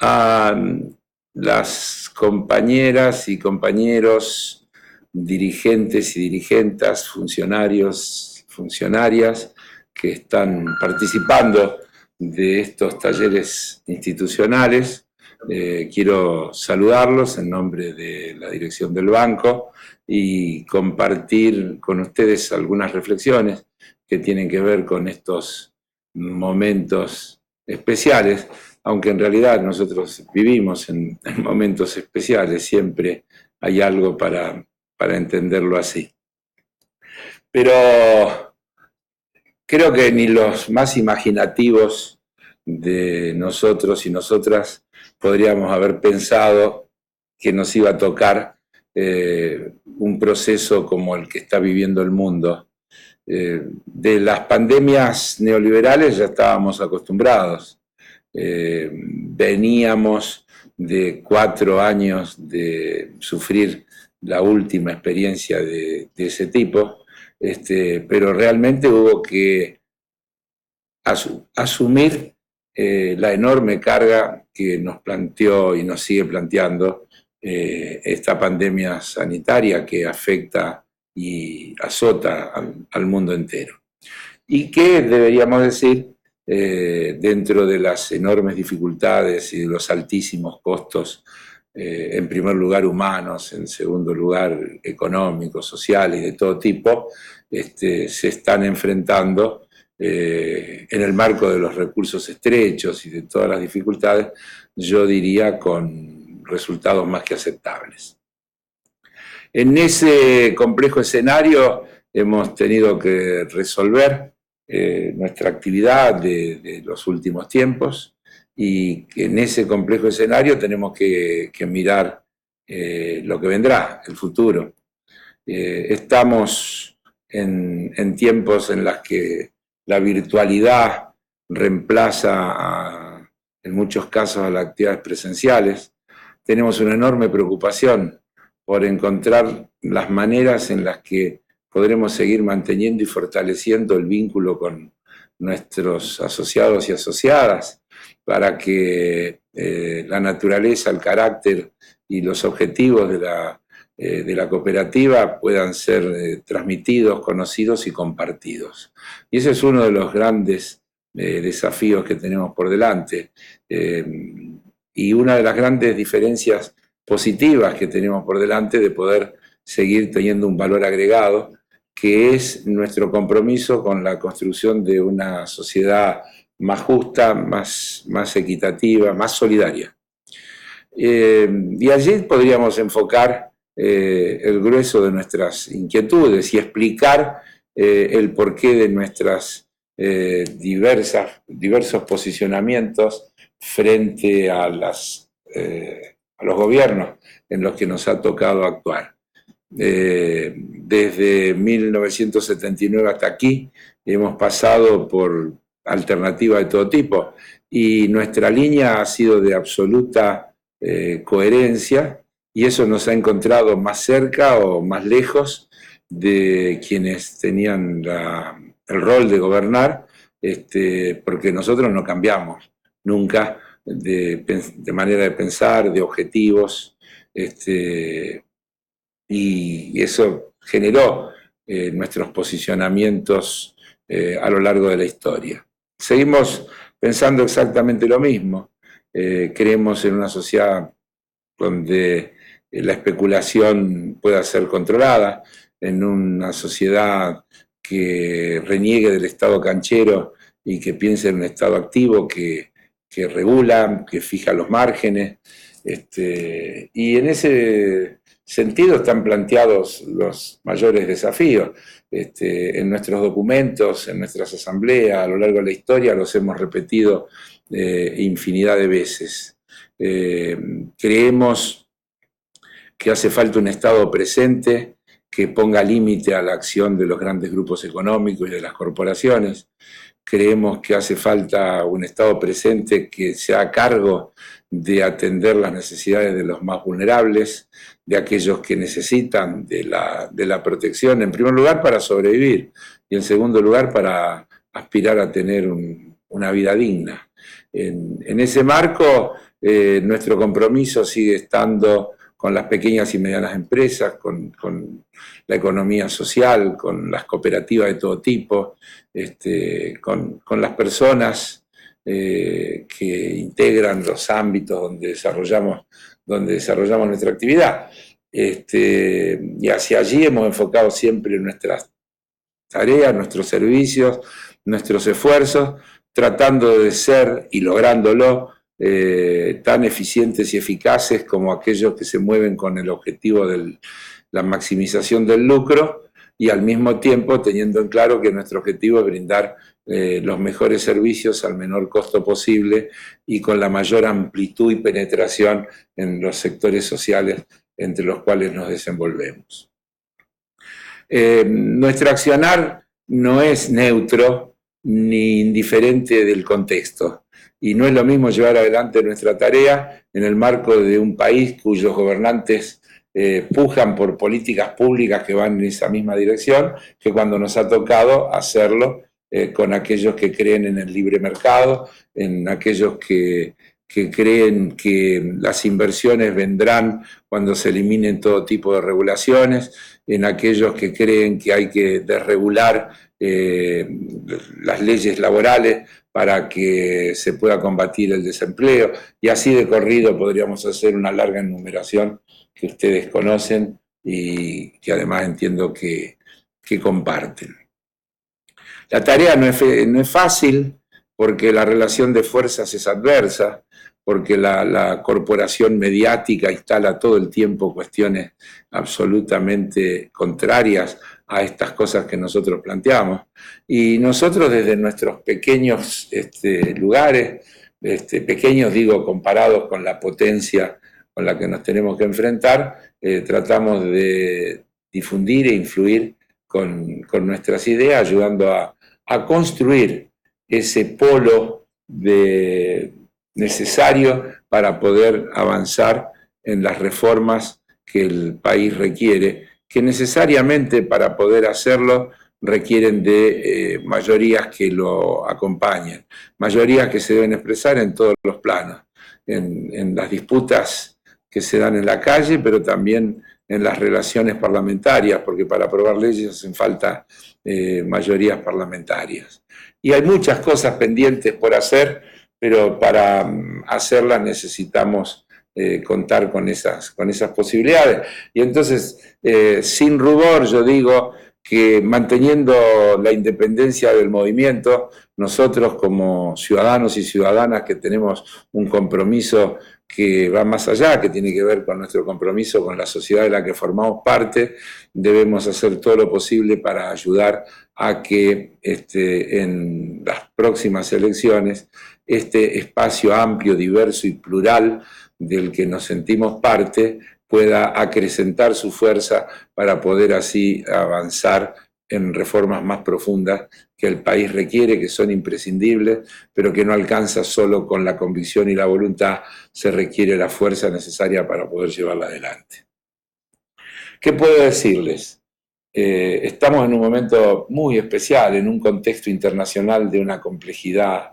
a las compañeras y compañeros, dirigentes y dirigentas, funcionarios, funcionarias que están participando de estos talleres institucionales. Quiero saludarlos en nombre de la dirección del banco y compartir con ustedes algunas reflexiones que tienen que ver con estos momentos especiales, aunque en realidad nosotros vivimos en momentos especiales, siempre hay algo para entenderlo así. Pero creo que ni los más imaginativos de nosotros y nosotras podríamos haber pensado que nos iba a tocar un proceso como el que está viviendo el mundo. De las pandemias neoliberales ya estábamos acostumbrados. Veníamos de 4 años de sufrir la última experiencia de ese tipo, pero realmente hubo que asumir la enorme carga que nos planteó y nos sigue planteando esta pandemia sanitaria que afecta y azota al mundo entero. Y que deberíamos decir, dentro de las enormes dificultades y de los altísimos costos, en primer lugar humanos, en segundo lugar económicos, sociales, de todo tipo, se están enfrentando en el marco de los recursos estrechos y de todas las dificultades, yo diría con resultados más que aceptables. En ese complejo escenario hemos tenido que resolver nuestra actividad de los últimos tiempos y en ese complejo escenario tenemos que mirar lo que vendrá, el futuro. Estamos en tiempos en los que la virtualidad reemplaza en muchos casos a las actividades presenciales. Tenemos una enorme preocupación por encontrar las maneras en las que podremos seguir manteniendo y fortaleciendo el vínculo con nuestros asociados y asociadas para que la naturaleza, el carácter y los objetivos de la cooperativa puedan ser transmitidos, conocidos y compartidos. Y ese es uno de los grandes desafíos que tenemos por delante. Y una de las grandes diferencias positivas que tenemos por delante de poder seguir teniendo un valor agregado, que es nuestro compromiso con la construcción de una sociedad más justa, más equitativa, más solidaria. Y allí podríamos enfocar el grueso de nuestras inquietudes y explicar el porqué de nuestras diversos posicionamientos frente a los gobiernos en los que nos ha tocado actuar. Desde 1979 hasta aquí hemos pasado por alternativas de todo tipo y nuestra línea ha sido de absoluta coherencia y eso nos ha encontrado más cerca o más lejos de quienes tenían el rol de gobernar, porque nosotros no cambiamos nunca de manera de pensar, de objetivos, y eso generó nuestros posicionamientos a lo largo de la historia. Seguimos pensando exactamente lo mismo. Creemos en una sociedad donde la especulación pueda ser controlada, en una sociedad que reniegue del Estado canchero y que piense en un Estado activo que regula, que fija los márgenes. Y en ese sentido están planteados los mayores desafíos. En nuestros documentos, en nuestras asambleas, a lo largo de la historia, los hemos repetido infinidad de veces. Creemos que hace falta un Estado presente que ponga límite a la acción de los grandes grupos económicos y de las corporaciones. Creemos que hace falta un Estado presente que se haga cargo de atender las necesidades de los más vulnerables, de aquellos que necesitan de la protección, en primer lugar para sobrevivir y en segundo lugar para aspirar a tener una vida digna. En ese marco Nuestro compromiso sigue estando con las pequeñas y medianas empresas, con la economía social, con las cooperativas de todo tipo, con las personas que integran los ámbitos donde desarrollamos nuestra actividad. Y hacia allí hemos enfocado siempre nuestras tareas, nuestros servicios, nuestros esfuerzos, tratando de ser y lográndolo tan eficientes y eficaces como aquellos que se mueven con el objetivo de la maximización del lucro y al mismo tiempo teniendo en claro que nuestro objetivo es brindar los mejores servicios al menor costo posible y con la mayor amplitud y penetración en los sectores sociales entre los cuales nos desenvolvemos. Nuestro accionar no es neutro ni indiferente del contexto, y no es lo mismo llevar adelante nuestra tarea en el marco de un país cuyos gobernantes pujan por políticas públicas que van en esa misma dirección, que cuando nos ha tocado hacerlo con aquellos que creen en el libre mercado, en aquellos que creen que las inversiones vendrán cuando se eliminen todo tipo de regulaciones, en aquellos que creen que hay que desregular las leyes laborales para que se pueda combatir el desempleo, y así de corrido podríamos hacer una larga enumeración que ustedes conocen y que además entiendo que comparten. La tarea no es fácil porque la relación de fuerzas es adversa, porque la corporación mediática instala todo el tiempo cuestiones absolutamente contrarias a estas cosas que nosotros planteamos. Y nosotros desde nuestros pequeños lugares, pequeños digo comparados con la potencia con la que nos tenemos que enfrentar, tratamos de difundir e influir con nuestras ideas, ayudando a construir ese polo necesario para poder avanzar en las reformas que el país requiere, que necesariamente para poder hacerlo requieren de mayorías que lo acompañen, mayorías que se deben expresar en todos los planos, en las disputas que se dan en la calle, pero también en las relaciones parlamentarias, porque para aprobar leyes hacen falta mayorías parlamentarias. Y hay muchas cosas pendientes por hacer, pero para hacerlas necesitamos contar con esas posibilidades. Y entonces, sin rubor, yo digo que manteniendo la independencia del movimiento, nosotros como ciudadanos y ciudadanas que tenemos un compromiso que va más allá, que tiene que ver con nuestro compromiso con la sociedad de la que formamos parte, debemos hacer todo lo posible para ayudar a que en las próximas elecciones este espacio amplio, diverso y plural del que nos sentimos parte pueda acrecentar su fuerza para poder así avanzar en reformas más profundas que el país requiere, que son imprescindibles, pero que no alcanza solo con la convicción y la voluntad, se requiere la fuerza necesaria para poder llevarla adelante. ¿Qué puedo decirles? Estamos en un momento muy especial, en un contexto internacional de una complejidad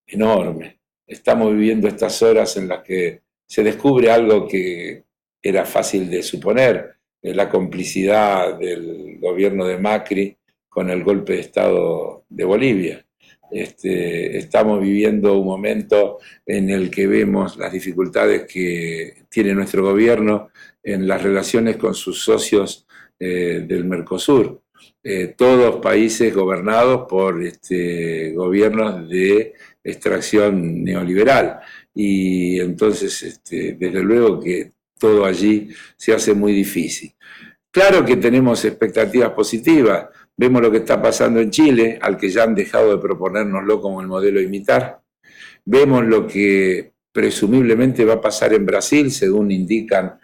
enorme. Estamos viviendo estas horas en las que se descubre algo que era fácil de suponer, la complicidad del gobierno de Macri con el golpe de Estado de Bolivia. Estamos viviendo un momento en el que vemos las dificultades que tiene nuestro gobierno en las relaciones con sus socios del Mercosur. Todos países gobernados por gobiernos de extracción neoliberal. Y entonces, desde luego que todo allí se hace muy difícil. Claro que tenemos expectativas positivas. Vemos lo que está pasando en Chile, al que ya han dejado de proponérnoslo como el modelo a imitar. Vemos lo que presumiblemente va a pasar en Brasil, según indican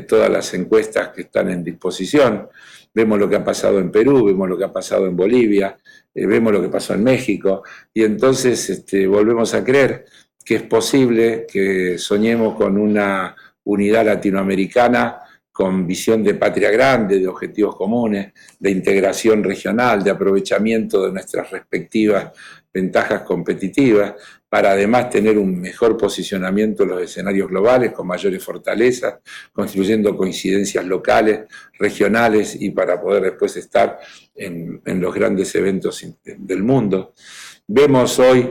todas las encuestas que están en disposición. Vemos lo que ha pasado en Perú, vemos lo que ha pasado en Bolivia, vemos lo que pasó en México, y entonces volvemos a creer que es posible que soñemos con una unidad latinoamericana con visión de patria grande, de objetivos comunes, de integración regional, de aprovechamiento de nuestras respectivas ventajas competitivas, para además tener un mejor posicionamiento en los escenarios globales, con mayores fortalezas, construyendo coincidencias locales, regionales, y para poder después estar en los grandes eventos del mundo. Vemos hoy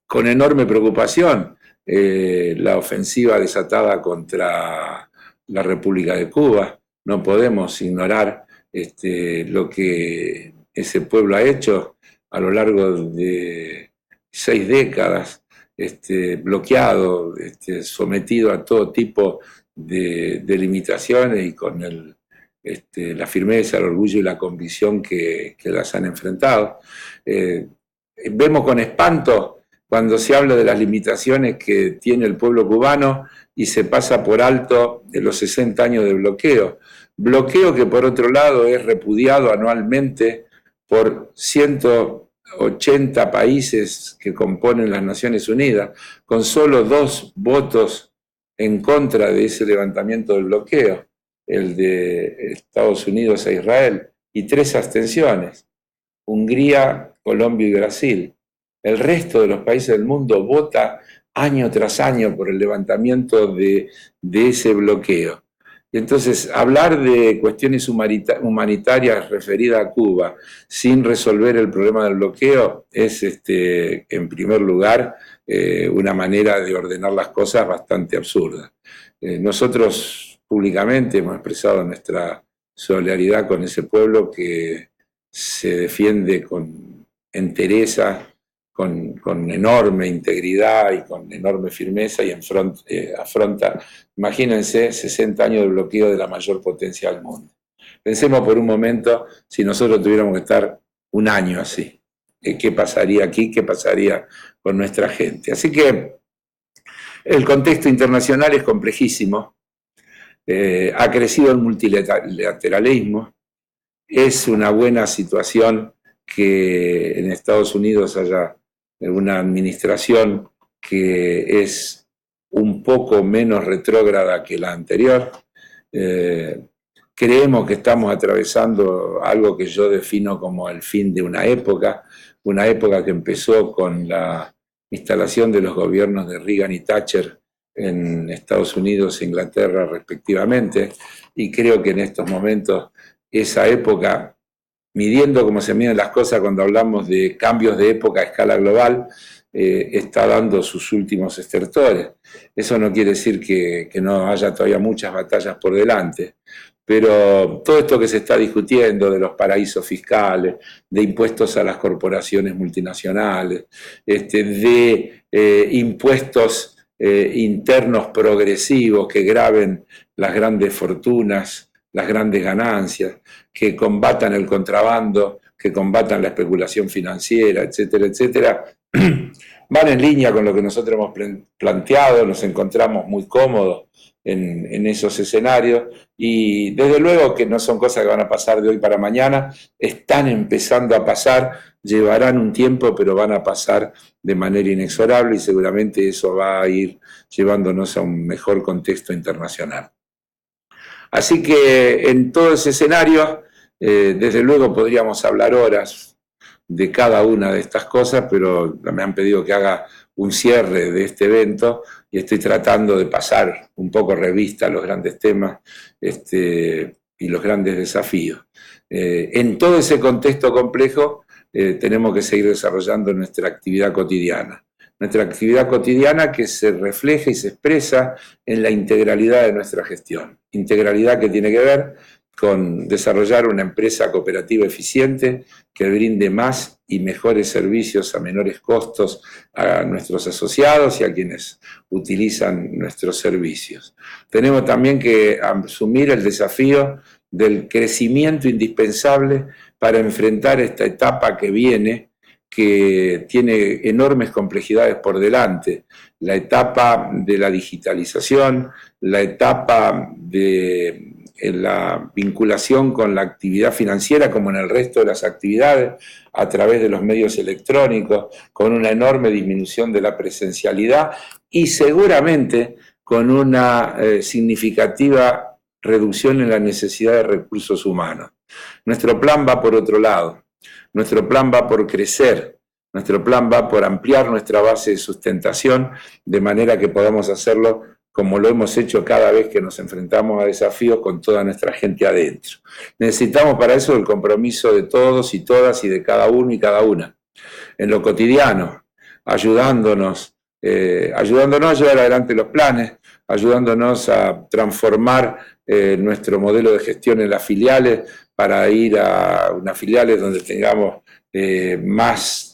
con enorme preocupación la ofensiva desatada contra la República de Cuba. No podemos ignorar lo que ese pueblo ha hecho a lo largo de 6 décadas, bloqueado, sometido a todo tipo de limitaciones, y con la firmeza, el orgullo y la convicción que las han enfrentado. Vemos con espanto cuando se habla de las limitaciones que tiene el pueblo cubano y se pasa por alto de los 60 años de bloqueo. Bloqueo que, por otro lado, es repudiado anualmente por 180 países que componen las Naciones Unidas, con solo 2 votos en contra de ese levantamiento del bloqueo, el de Estados Unidos e Israel, y 3 abstenciones, Hungría, Colombia y Brasil. El resto de los países del mundo vota año tras año por el levantamiento de ese bloqueo. Entonces, hablar de cuestiones humanitarias referidas a Cuba sin resolver el problema del bloqueo es, en primer lugar, una manera de ordenar las cosas bastante absurda. Nosotros públicamente hemos expresado nuestra solidaridad con ese pueblo que se defiende con entereza, con enorme integridad y con enorme firmeza, y afronta, imagínense, 60 años de bloqueo de la mayor potencia del mundo. Pensemos por un momento si nosotros tuviéramos que estar un año así. ¿Qué pasaría aquí? ¿Qué pasaría con nuestra gente? Así que el contexto internacional es complejísimo. Ha crecido el multilateralismo. Es una buena situación que en Estados Unidos haya una administración que es un poco menos retrógrada que la anterior. Creemos que estamos atravesando algo que yo defino como el fin de una época que empezó con la instalación de los gobiernos de Reagan y Thatcher en Estados Unidos e Inglaterra respectivamente, y creo que en estos momentos esa época, midiendo cómo se miden las cosas cuando hablamos de cambios de época a escala global, está dando sus últimos estertores. Eso no quiere decir que no haya todavía muchas batallas por delante, pero todo esto que se está discutiendo de los paraísos fiscales, de impuestos a las corporaciones multinacionales, de impuestos internos progresivos que graven las grandes fortunas, las grandes ganancias, que combatan el contrabando, que combatan la especulación financiera, etcétera, etcétera, van en línea con lo que nosotros hemos planteado. Nos encontramos muy cómodos en esos escenarios, y desde luego que no son cosas que van a pasar de hoy para mañana, están empezando a pasar, llevarán un tiempo, pero van a pasar de manera inexorable, y seguramente eso va a ir llevándonos a un mejor contexto internacional. Así que en todo ese escenario, desde luego podríamos hablar horas de cada una de estas cosas, pero me han pedido que haga un cierre de este evento y estoy tratando de pasar un poco revista los grandes temas y los grandes desafíos. En todo ese contexto complejo tenemos que seguir desarrollando nuestra actividad cotidiana. Nuestra actividad cotidiana que se refleja y se expresa en la integralidad de nuestra gestión. Integralidad que tiene que ver con desarrollar una empresa cooperativa eficiente que brinde más y mejores servicios a menores costos a nuestros asociados y a quienes utilizan nuestros servicios. Tenemos también que asumir el desafío del crecimiento indispensable para enfrentar esta etapa que viene, que tiene enormes complejidades por delante, la etapa de la digitalización, la etapa de la vinculación con la actividad financiera como en el resto de las actividades a través de los medios electrónicos, con una enorme disminución de la presencialidad y seguramente con una significativa reducción en la necesidad de recursos humanos. Nuestro plan va por otro lado. Nuestro plan va por crecer, Nuestro plan va por ampliar nuestra base de sustentación de manera que podamos hacerlo como lo hemos hecho cada vez que nos enfrentamos a desafíos con toda nuestra gente adentro. Necesitamos para eso el compromiso de todos y todas y de cada uno y cada una, en lo cotidiano, ayudándonos a llevar adelante los planes, ayudándonos a transformar nuestro modelo de gestión en las filiales para ir a unas filiales donde tengamos más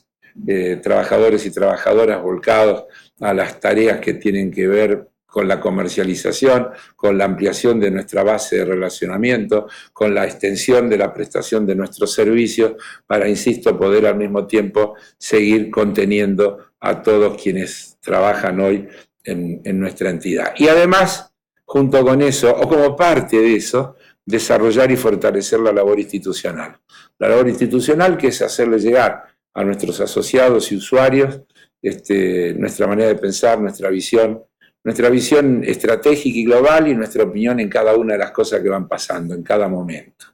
trabajadores y trabajadoras volcados a las tareas que tienen que ver con la comercialización, con la ampliación de nuestra base de relacionamiento, con la extensión de la prestación de nuestros servicios, para, insisto, poder al mismo tiempo seguir conteniendo a todos quienes trabajan hoy en nuestra entidad. Y además, junto con eso, o como parte de eso, desarrollar y fortalecer la labor institucional. La labor institucional, que es hacerle llegar a nuestros asociados y usuarios nuestra manera de pensar, nuestra visión estratégica y global y nuestra opinión en cada una de las cosas que van pasando, en cada momento.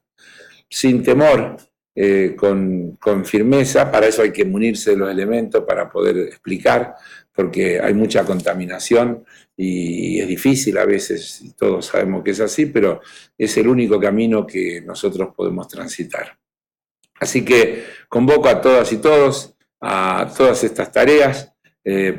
Sin temor, con firmeza, para eso hay que munirse de los elementos para poder explicar, porque hay mucha contaminación y es difícil a veces, y todos sabemos que es así, pero es el único camino que nosotros podemos transitar. Así que convoco a todas y todos a todas estas tareas.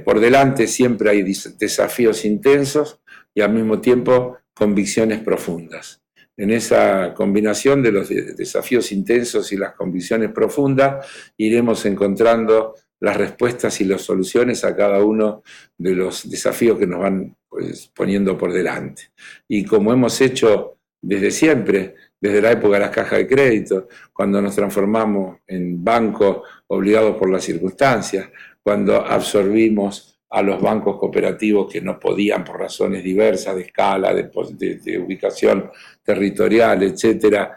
Por delante siempre hay desafíos intensos y al mismo tiempo convicciones profundas. En esa combinación de los desafíos intensos y las convicciones profundas iremos encontrando las respuestas y las soluciones a cada uno de los desafíos que nos van poniendo por delante. Y como hemos hecho desde siempre, desde la época de las cajas de crédito, cuando nos transformamos en bancos obligados por las circunstancias, cuando absorbimos a los bancos cooperativos que no podían por razones diversas de escala, de ubicación territorial, etcétera,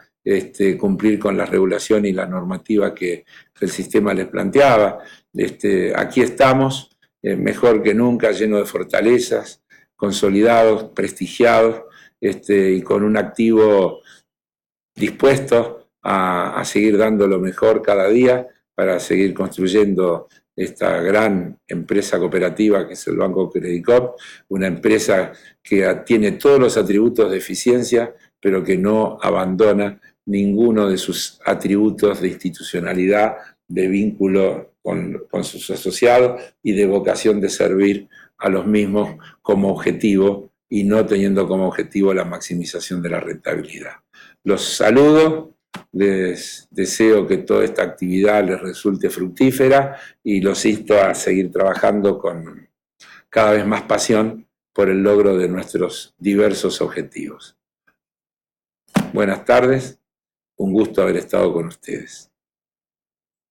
cumplir con la regulación y la normativa que el sistema les planteaba. Aquí estamos, mejor que nunca, llenos de fortalezas, consolidados, prestigiados, y con un activo dispuesto a seguir dando lo mejor cada día para seguir construyendo esta gran empresa cooperativa que es el Banco Credicop, una empresa que tiene todos los atributos de eficiencia, pero que no abandona ninguno de sus atributos de institucionalidad, de vínculo con sus asociados y de vocación de servir a los mismos como objetivo y no teniendo como objetivo la maximización de la rentabilidad. Los saludo, les deseo que toda esta actividad les resulte fructífera y los insto a seguir trabajando con cada vez más pasión por el logro de nuestros diversos objetivos. Buenas tardes, un gusto haber estado con ustedes.